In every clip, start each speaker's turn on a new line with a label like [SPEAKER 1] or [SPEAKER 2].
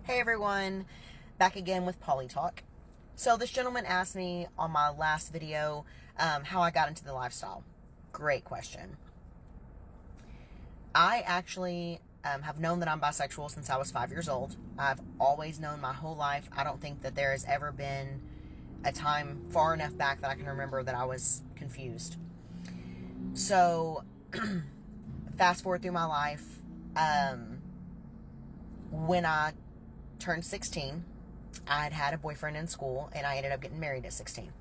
[SPEAKER 1] Hey everyone, back again with Poly Talk. So this gentleman asked me on my last video how I got into the lifestyle. Great question. I actually have known that I'm bisexual since I was 5 years old. I've always known my whole life. I don't think that there has ever been a time far enough back that I can remember that I was confused. So fast forward through my life, when I turned 16, I had a boyfriend in school, and I ended up getting married at 16.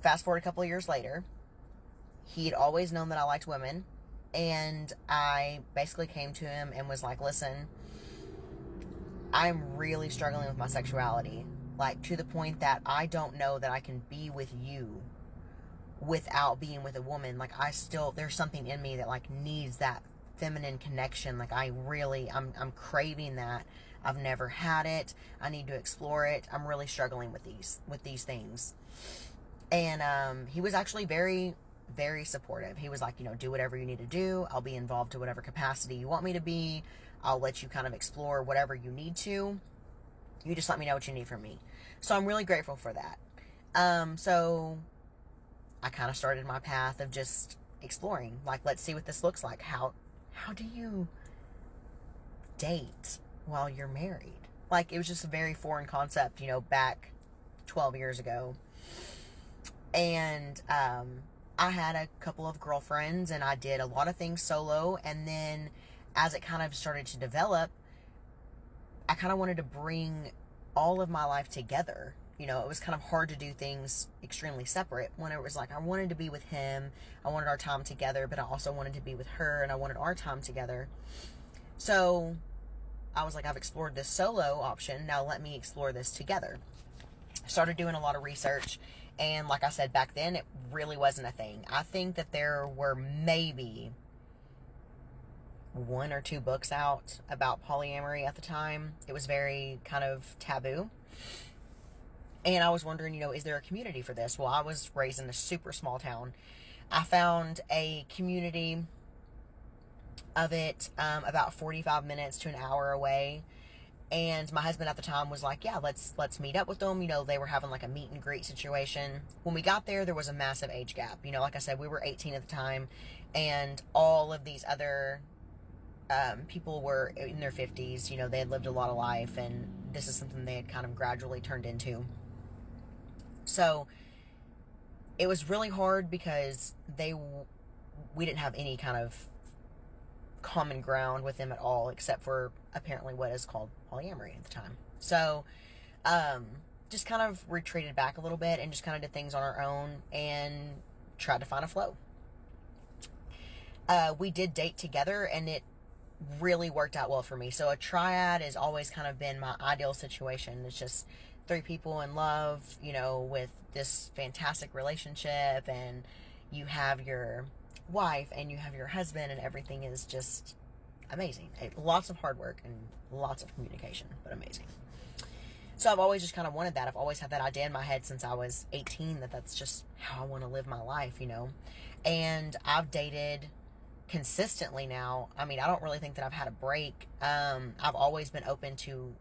[SPEAKER 1] Fast forward a couple of years later, he had always known that I liked women, and I basically came to him and was like, listen, I'm really struggling with my sexuality, like to the point that I don't know that I can be with you without being with a woman. Like there's something in me that like needs that feminine connection. Like I'm craving that. I've never had it. I need to explore it. I'm really struggling with these things. And he was actually very, very supportive. He was like, do whatever you need to do. I'll be involved to whatever capacity you want me to be. I'll let you kind of explore whatever you need to. You just let me know what you need from me. So I'm really grateful for that. So I kind of started my path of just exploring. Like, let's see what this looks like. How do you date while you're married? Like, it was just a very foreign concept, back 12 years ago. And I had a couple of girlfriends, and I did a lot of things solo. And then as it kind of started to develop, I kind of wanted to bring all of my life together. It was kind of hard to do things extremely separate when it was like I wanted to be with him, I wanted our time together, but I also wanted to be with her, and I wanted our time together. So I was like, I've explored this solo option, now let me explore this together. Started doing a lot of research, and like I said, back then it really wasn't a thing. I think that there were maybe 1 or 2 books out about polyamory at the time. It was very kind of taboo. And I was wondering, is there a community for this? Well, I was raised in a super small town. I found a community of it about 45 minutes to an hour away. And my husband at the time was like, yeah, let's meet up with them. They were having like a meet and greet situation. When we got there was a massive age gap. Like I said, we were 18 at the time, and all of these other people were in their 50s. They had lived a lot of life, and this is something they had kind of gradually turned into. So it was really hard because we didn't have any kind of common ground with them at all, except for apparently what is called polyamory at the time. So just kind of retreated back a little bit and just kind of did things on our own and tried to find a flow. We did date together, and it really worked out well for me. So a triad has always kind of been my ideal situation. It's just 3 people in love, with this fantastic relationship, and you have your wife and you have your husband, and everything is just amazing. Lots of hard work and lots of communication, but amazing. So I've always just kind of wanted that. I've always had that idea in my head since I was 18 that that's just how I want to live my life, And I've dated consistently now. I mean, I don't really think that I've had a break. I've always been open to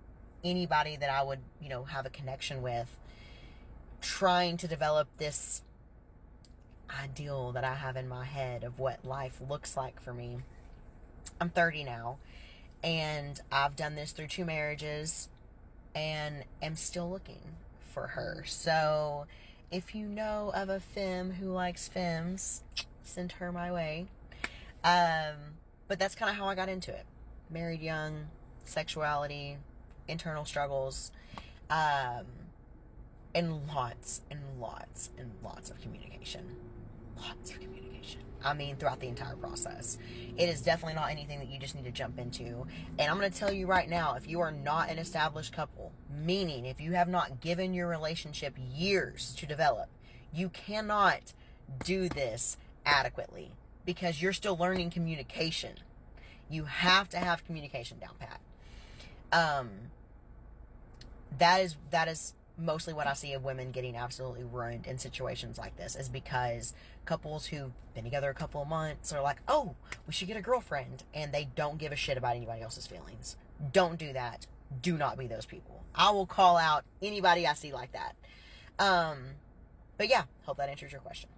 [SPEAKER 1] anybody that I would, have a connection with, trying to develop this ideal that I have in my head of what life looks like for me. I'm 30 now, and I've done this through 2 marriages, and am still looking for her. So if you know of a femme who likes femmes, send her my way. But that's kind of how I got into it. Married young, sexuality, internal struggles, and lots and lots and lots of communication. Lots of communication. I mean, throughout the entire process. It is definitely not anything that you just need to jump into. And I'm going to tell you right now, if you are not an established couple, meaning if you have not given your relationship years to develop, you cannot do this adequately, because you're still learning communication. You have to have communication down pat. That is mostly what I see of women getting absolutely ruined in situations like this is because couples who've been together a couple of months are like, oh, we should get a girlfriend, and they don't give a shit about anybody else's feelings. Don't do that. Do not be those people. I will call out anybody I see like that. But yeah, hope that answers your question.